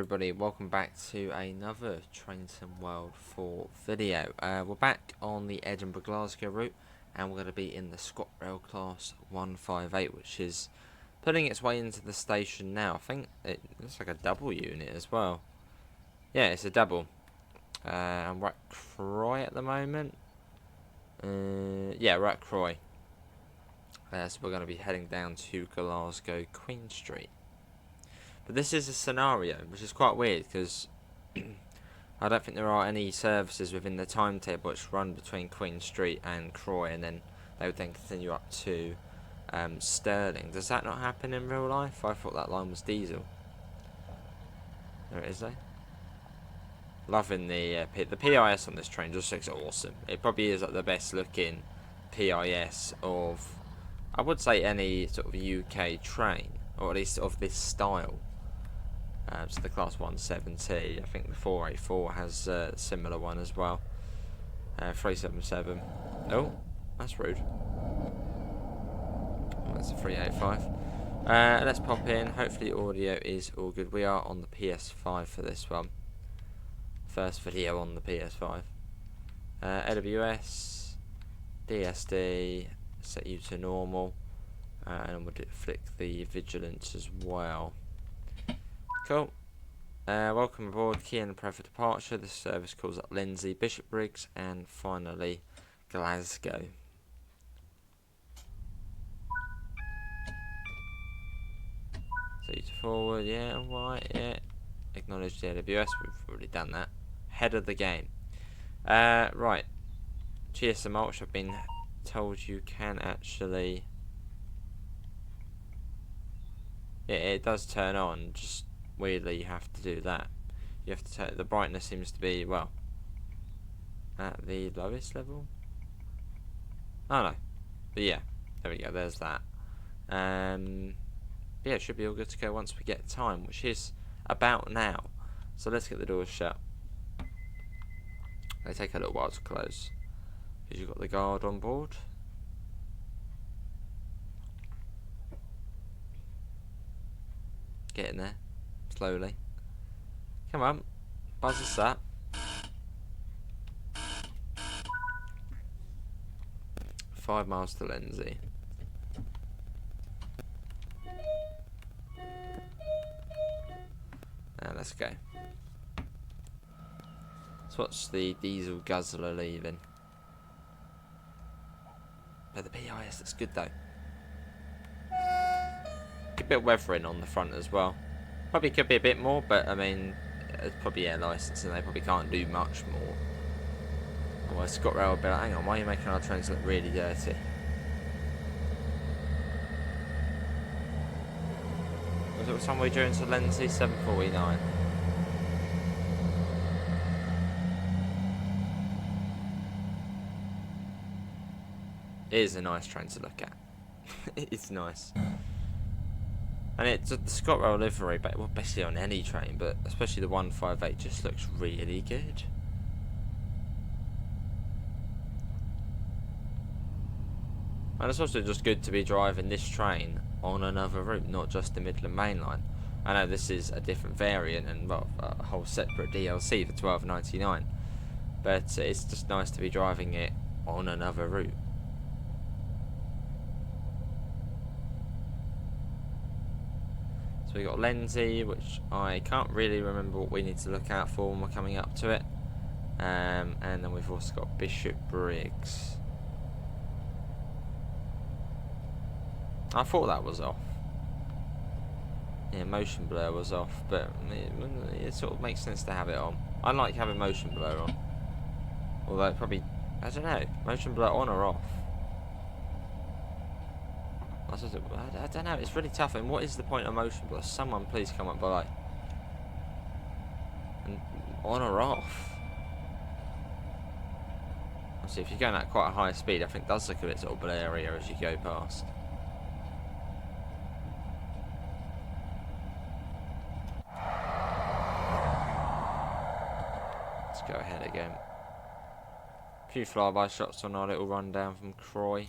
everybody, welcome back to another Train Sim World 4 video. We're back on the Edinburgh Glasgow route and we're going to be in the ScotRail class 158, which is putting its way into the station now. I think it looks like a double unit as well. Yeah, it's a double. And we're at Croy at the moment. Yeah, we're at Croy. So we're going to be heading down to Glasgow Queen Street. But this is a scenario, which is quite weird, because I don't think there are any services within the timetable which run between Queen Street and Croy, and then they would then continue up to Stirling. Does that not happen in real life? I thought that line was diesel. There it is though. Loving the PIS on this train, just looks awesome. It probably is like the best looking PIS of, I would say, any sort of UK train, or at least of this style. So the class 170, I think the 484 has a similar one as well. 377. Oh, that's rude. That's a 385. Let's pop in. Hopefully audio is all good. We are on the PS5 for this one. First video on the PS5. AWS, DSD, set you to normal, and we'll flick the vigilance as well. Cool. Welcome aboard. Key and prep for departure. This service calls at Lenzie, Bishopbriggs, and finally Glasgow. So you to forward, yeah, alright, yeah. Acknowledge the AWS, we've already done that. Head of the game. Right. GSM, which I've been told you can actually. Yeah, it does turn on, just weirdly you have to do that. You have to turn, the brightness seems to be, well, at the lowest level. Oh no, but yeah, there we go, there's that. Yeah, it should be all good to go once we get time, which is about now. So let's get the doors shut. They take a little while to close because you've got the guard on board. Get in there slowly. Come on, buzz us up. $5 miles to Lenzie. Now let's go. So what's the diesel guzzler leaving? But the PIS, that's good though. A bit of weathering on the front as well. Probably could be a bit more, but I mean, it's probably air license and they probably can't do much more. Otherwise ScotRail would be like, hang on, why are you making our trains look really dirty? Was it somewhere during to Lenzie? 7:49. It is a nice train to look at. It's nice. And it's the ScotRail livery, but well, basically on any train, but especially the 158 just looks really good. And it's also just good to be driving this train on another route, not just the Midland Main Line. I know this is a different variant and well, a whole separate DLC for £12.99, but it's just nice to be driving it on another route. We got Lenzie, which I can't really remember what we need to look out for when we're coming up to it. And then we've also got Bishopbriggs. I thought that was off. Yeah, motion blur was off, but it sort of makes sense to have it on. I like having motion blur on. Although probably, I don't know, motion blur on or off. I don't know, it's really tough. And what is the point of motion blur? Someone please come up by. And on or off? Obviously, if you're going at quite a high speed, I think it does look a bit sort of blurry as you go past. Let's go ahead again. A few flyby shots on our little rundown from Croy.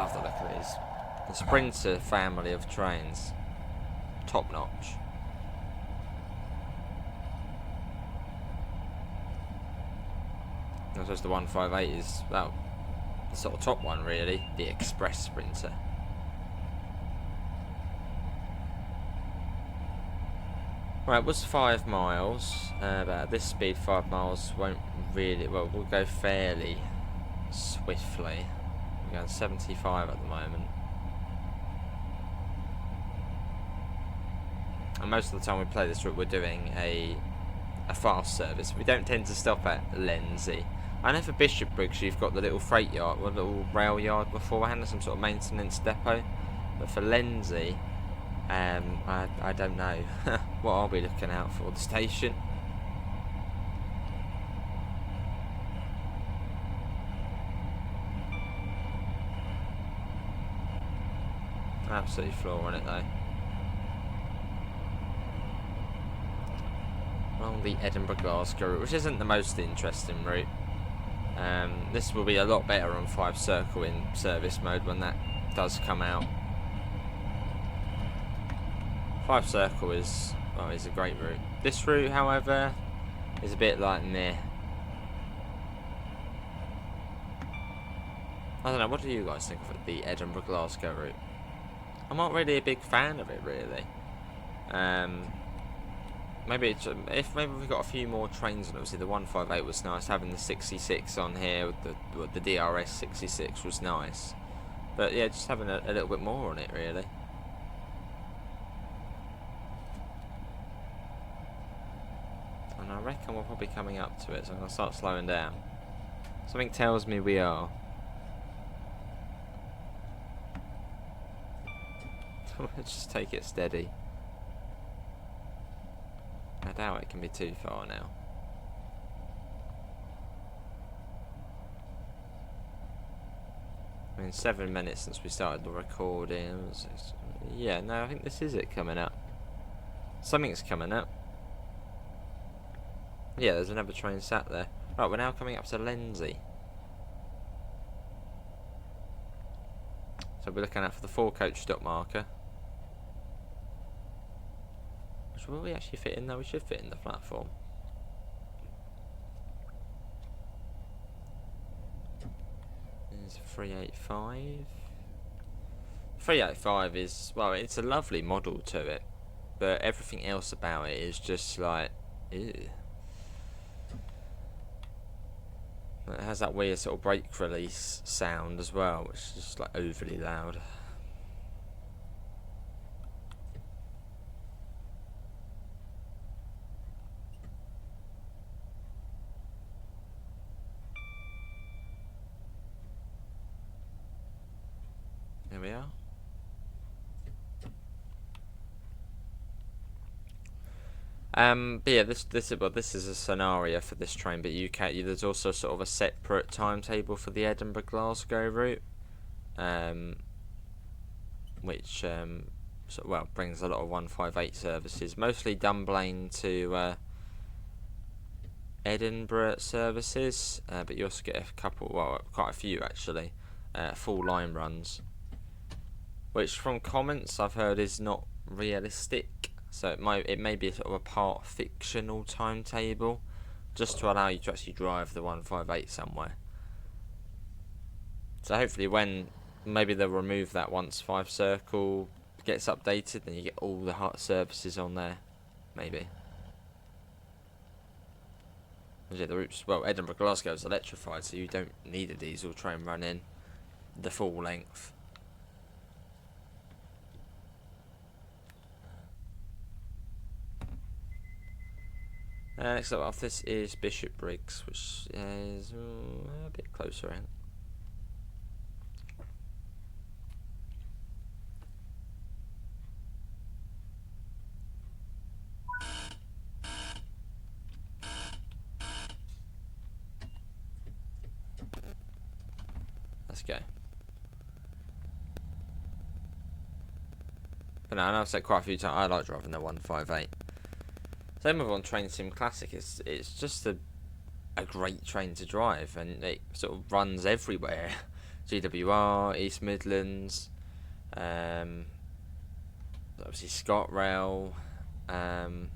love the look of these. The Sprinter family of trains. Top notch. I suppose the 158 is, well, the sort of top one really. The Express Sprinter. Right, it was 5 miles, but at this speed 5 miles won't really, well, we'll go fairly swiftly. We're going 75 at the moment. And most of the time we play this route we're doing a fast service. We don't tend to stop at Lenzie. I know for Bishopbriggs you've got the little freight yard, or little rail yard beforehand, some sort of maintenance depot. But for Lenzie, I don't know what I'll be looking out for. The station. Absolutely flooring it though. Along the Edinburgh Glasgow route, which isn't the most interesting route. This will be a lot better on 5 Circle in service mode when that does come out. 5 Circle is, well, is a great route. This route, however, is a bit like meh. I don't know, what do you guys think of it, the Edinburgh Glasgow route? I'm not really a big fan of it, really. Maybe it's, maybe we've got a few more trains, and obviously the 158 was nice. Having the 66 on here with the DRS 66 was nice. But yeah, just having a little bit more on it, really. And I reckon we're probably coming up to it, so I'm going to start slowing down. Something tells me we are. Let's just take it steady. I doubt it can be too far now. I mean, 7 minutes since we started the recording. Yeah, no, I think this is it coming up. Something's coming up. Yeah, there's another train sat there. Right, we're now coming up to Lenzie. So we're looking out for the 4-coach stop marker. Which will we actually fit in? No, we should fit in the platform. There's 385. 385 is, well, it's a lovely model to it, but everything else about it is just like, ew. It has that weird sort of brake release sound as well, which is just like overly loud. There we are. But yeah, this is a scenario for this train, but there's also sort of a separate timetable for the Edinburgh Glasgow route, which brings a lot of 158 services, mostly Dunblane to Edinburgh services, but you also get a couple, well, quite a few actually, full line runs, which from comments I've heard is not realistic. So it may be sort of a part fictional timetable, just to allow you to actually drive the 158 somewhere. So hopefully when maybe they'll remove that once 5 Circle gets updated, then you get all the hot services on there, maybe. Yeah, the routes, well, Edinburgh Glasgow is electrified, so you don't need a diesel train running the full length. Next up off this is Bishopbriggs, which is a bit closer in. Let's go. But no, I know I've said quite a few times I like driving the 158. Same with on Train Sim Classic, it's just a great train to drive, and it sort of runs everywhere. GWR, East Midlands, obviously ScotRail.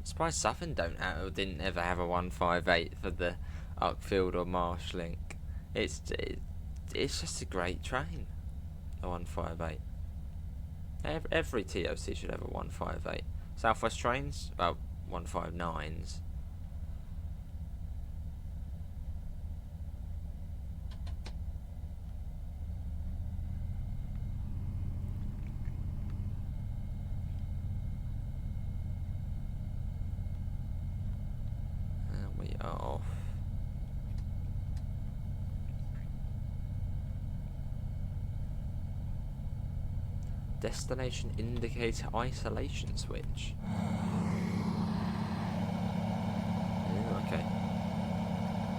Surprised Southern didn't ever have a 158 for the Uckfield or Marsh link. It's just a great train, the 158. Every TOC should have a 158. Southwest trains, well, 159s. And we are off. Destination indicator isolation switch. Ooh, okay.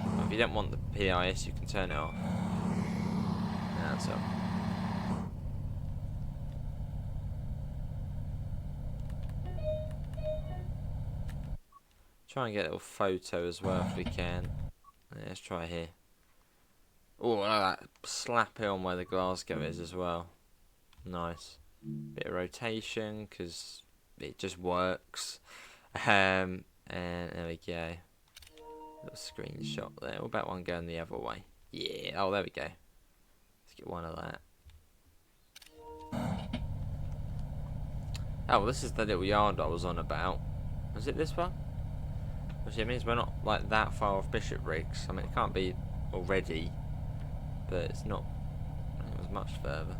Well, if you don't want the PIS, you can turn it off. That's up. Try and get a little photo as well if we can. Yeah, let's try here. Oh, look at that slap hill where the Glasgow is as well. Nice. Bit of rotation because it just works. And there we go. Little screenshot there. What about one going the other way? Yeah. Oh, there we go. Let's get one of that. Oh, well, this is the little yard I was on about. Was it this one? Which it means we're not like that far off Bishopbriggs. I mean, it can't be already, but it's not. I think it was much further.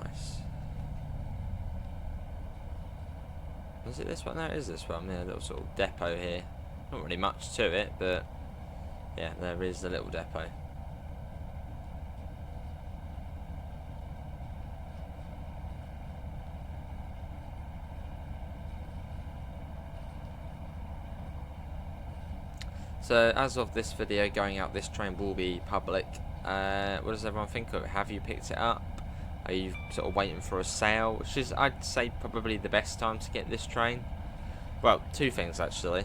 Nice. Is it this one? No, it is this one. Yeah, a little sort of depot here. Not really much to it, but yeah, there is the little depot. So as of this video going out, this train will be public. What does everyone think of it? Have you picked it up? Are you sort of waiting for a sale? Which is, I'd say, probably the best time to get this train. Well, two things actually.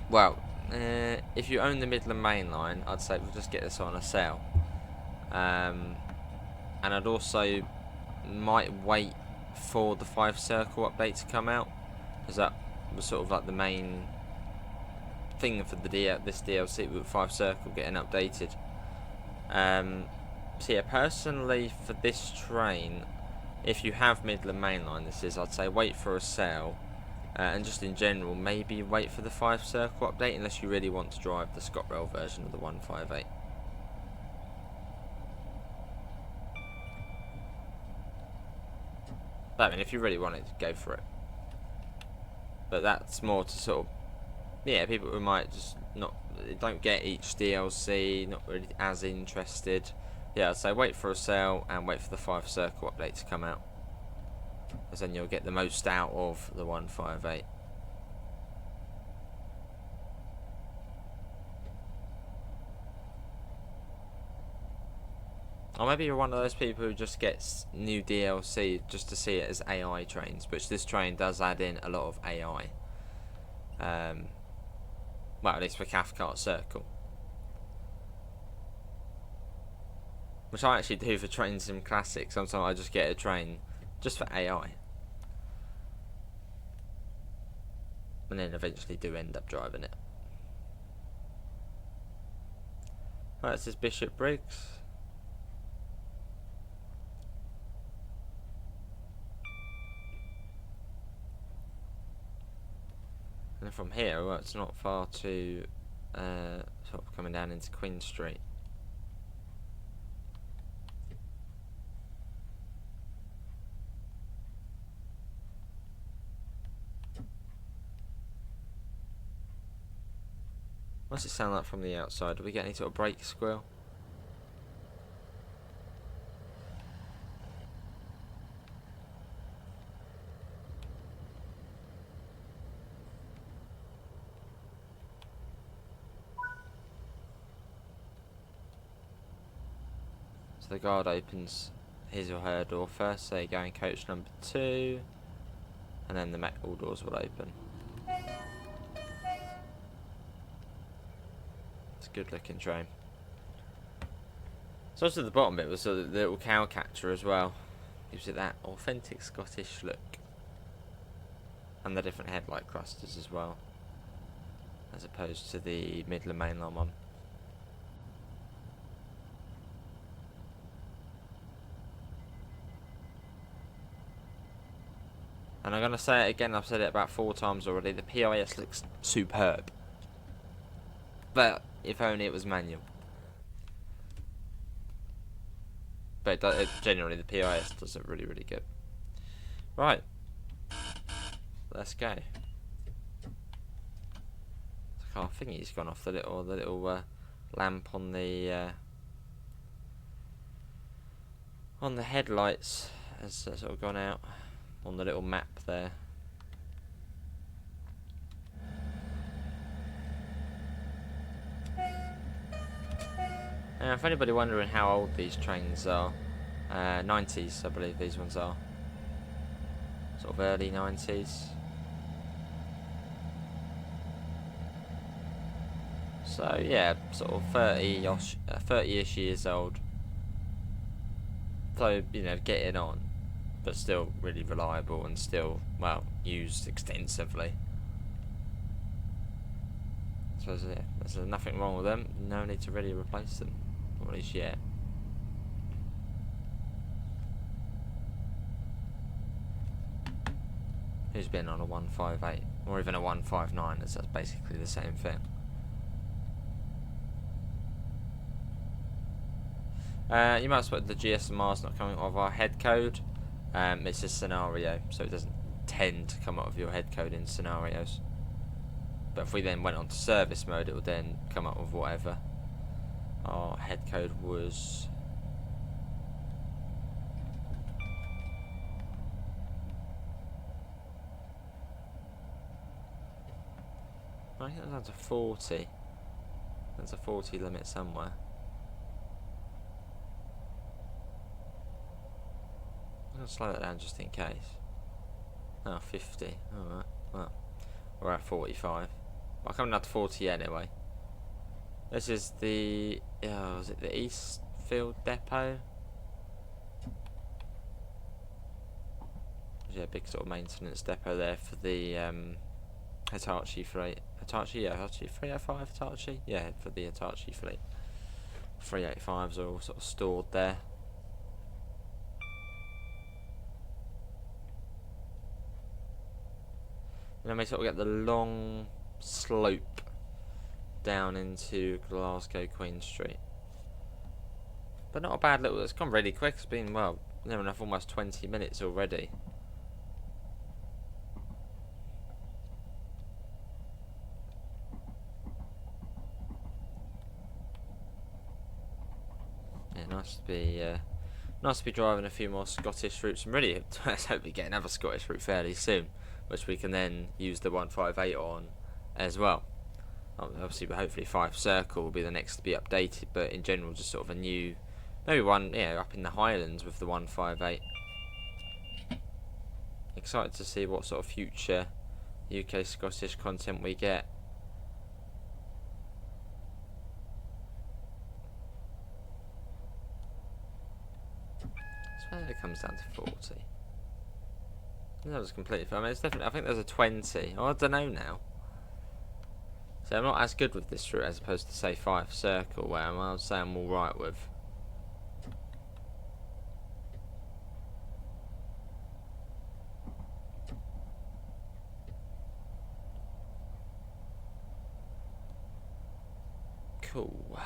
Well, if you own the Midland Main Line, I'd say we'll just get this on a sale. And I'd also might wait for the 5 Circle update to come out, because that was sort of like the main thing for the this DLC with 5 Circle getting updated. So yeah, personally for this train, if you have Midland Main Line, this is, I'd say wait for a sale, and just in general maybe wait for the 5 Circle update unless you really want to drive the ScotRail version of the 158. But I mean, if you really want it, go for it. But that's more to sort of, yeah, people who might just don't get each DLC, not really as interested. Yeah, I'd say wait for a sale and wait for the 5 Circle update to come out, because then you'll get the most out of the 158. Or maybe you're one of those people who just gets new DLC just to see it as AI trains, which this train does add in a lot of AI. Well, at least for Cathcart Circle. Which I actually do for Train Sim Classic. Sometimes I just get a train just for AI. And then eventually do end up driving it. Right, this is Bishopbriggs. And from here, well, it's not far to sort of coming down into Queen Street. What's it sound like from the outside? Do we get any sort of brake squeal? So the guard opens his or her door first, so you go in coach number 2, and then the metal doors will open. Good looking train. So also the bottom bit was the little cow catcher as well. Gives it that authentic Scottish look. And the different headlight clusters as well, as opposed to the Midland mainline one. And I'm going to say it again, I've said it about 4 times already, the PIS looks superb. But if only it was manual. But generally the PIS does it really, really good. Right. Let's go. I think he's gone off the little lamp on the headlights has sort of gone out on the little map there. If anybody wondering how old these trains are, 90s I believe these ones are. Sort of early 90s. So yeah, sort of 30-ish years old. So, you know, getting on, but still really reliable and still, well, used extensively. So yeah, there's nothing wrong with them. No need to really replace them, or at least yet. Who's been on a 158 or even a 159? As that's basically the same thing. You might expect the GSMR's not coming out of our head code. It's a scenario, so it doesn't tend to come out of your head code in scenarios. But if we then went on to service mode, it would then come up with whatever our head code was. I think that's down to 40. There's a 40 limit somewhere. I'm going to slow that down just in case. Oh, 50. Alright, well, we're at 45. Well, coming down to 40 anyway. This is the, is it the Eastfield Depot? Yeah, big sort of maintenance depot there for the Hitachi fleet. Hitachi 305 Hitachi? Yeah, for the Hitachi fleet. 385s are all sort of stored there. And then we sort of get the long slope down into Glasgow Queen Street. But not a bad little, it's gone really quick. It's been, well, near enough almost 20 minutes already. Yeah, nice to be driving a few more Scottish routes, and really let's hope we get another Scottish route fairly soon, which we can then use the 158 on as well. Obviously, but hopefully Fife Circle will be the next to be updated, but in general just sort of a new, maybe one, up in the Highlands with the 158. Excited to see what sort of future UK Scottish content we get. So it comes down to 40. That was completely fine. I mean, it's definitely, I think there's a 20. Oh, I don't know now. So I'm not as good with this route as opposed to, say, Fife Circle, where I would say I'm alright with. Cool.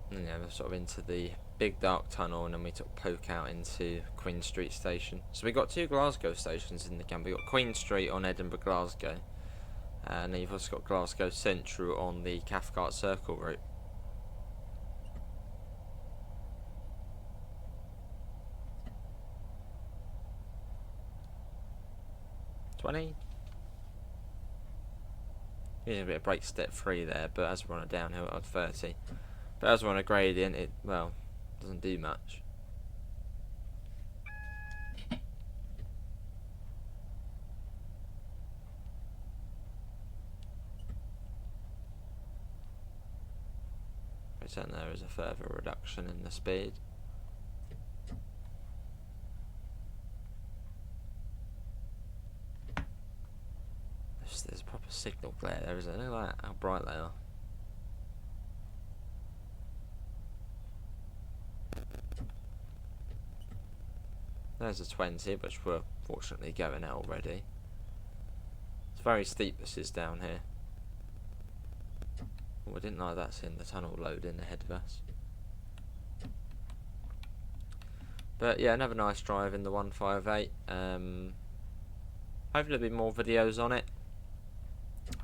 And yeah, we're sort of into the big dark tunnel, and then we sort of poke out into Queen Street Station. So we got 2 Glasgow stations in the camp. We got Queen Street on Edinburgh Glasgow. And then you've also got Glasgow Central on the Cathcart Circle route. Using a bit of brake step 3 there, but as we're on a downhill at 30. But as we're on a gradient, it, well, doesn't do much. which then there is a further reduction in the speed. There's a proper signal glare there, isn't it? Look at that, how bright they are. There's a 20, which we're fortunately going at already. It's very steep, this is down here. Oh, I didn't like that, seeing the tunnel loading ahead of us. But yeah, another nice drive in the 158. Hopefully there'll be more videos on it.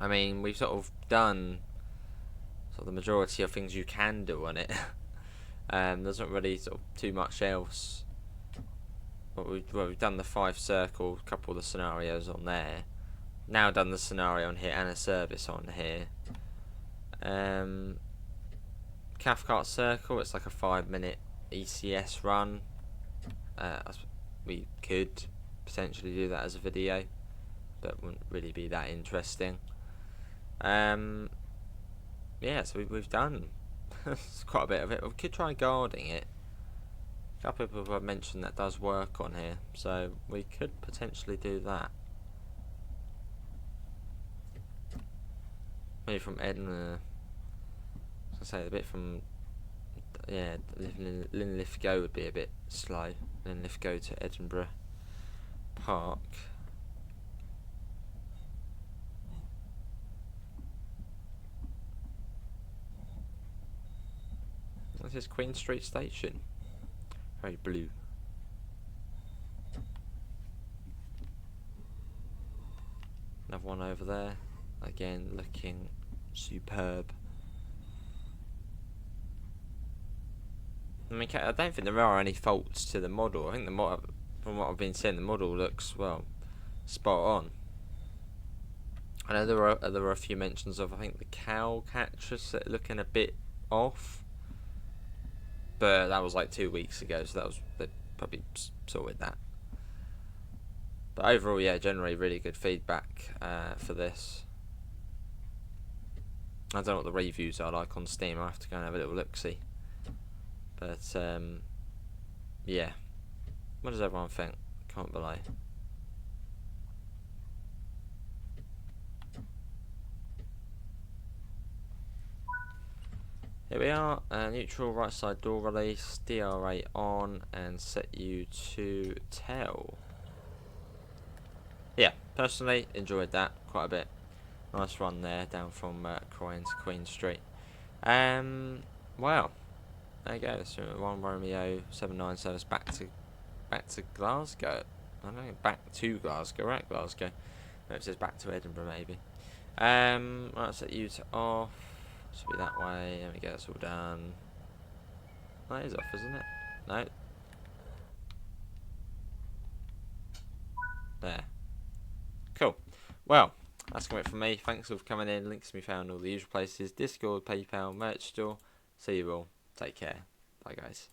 I mean, we've sort of done sort of the majority of things you can do on it. There's not really sort of too much else. But we've done the 5 circle, a couple of the scenarios on there. Now done the scenario on here and a service on here. Cathcart Circle, it's like a 5-minute ECS run. We could potentially do that as a video, but wouldn't really be that interesting. Yeah, so we've done quite a bit of it. We could try guarding it. A couple of people have mentioned that does work on here, so we could potentially do that. Maybe from Edinburgh. I was gonna say a bit from, yeah, Linlithgow would be a bit slow. Linlithgow to Edinburgh Park. This is Queen Street Station. Very blue. Another one over there. Again, looking superb. I mean, I don't think there are any faults to the model. I think from what I've been seeing, the model looks, well, spot on. I know there were a few mentions of, I think, the cow catchers looking a bit off. But that was like 2 weeks ago, so they probably sorted that. But overall, yeah, generally really good feedback for this. I don't know what the reviews are like on Steam. I have to go and have a little look-see. But yeah, what does everyone think? Comment below. Here we are, neutral right side door release, DRA on, and set you to tail. Yeah, personally enjoyed that quite a bit. Nice run there down from Croy into Queen Street. Well, there you go. So 1 Romeo 79 service back to Glasgow. I don't know, back to Glasgow. We're at Glasgow. No, it says back to Edinburgh maybe. Right, set you to off. Should be that way. There we go, that's all done. That is off, isn't it? No. There. Cool. Well, that's going to be it from me. Thanks all for coming in. Links can be found in all the usual places. Discord, PayPal, merch store. See you all. Take care. Bye, guys.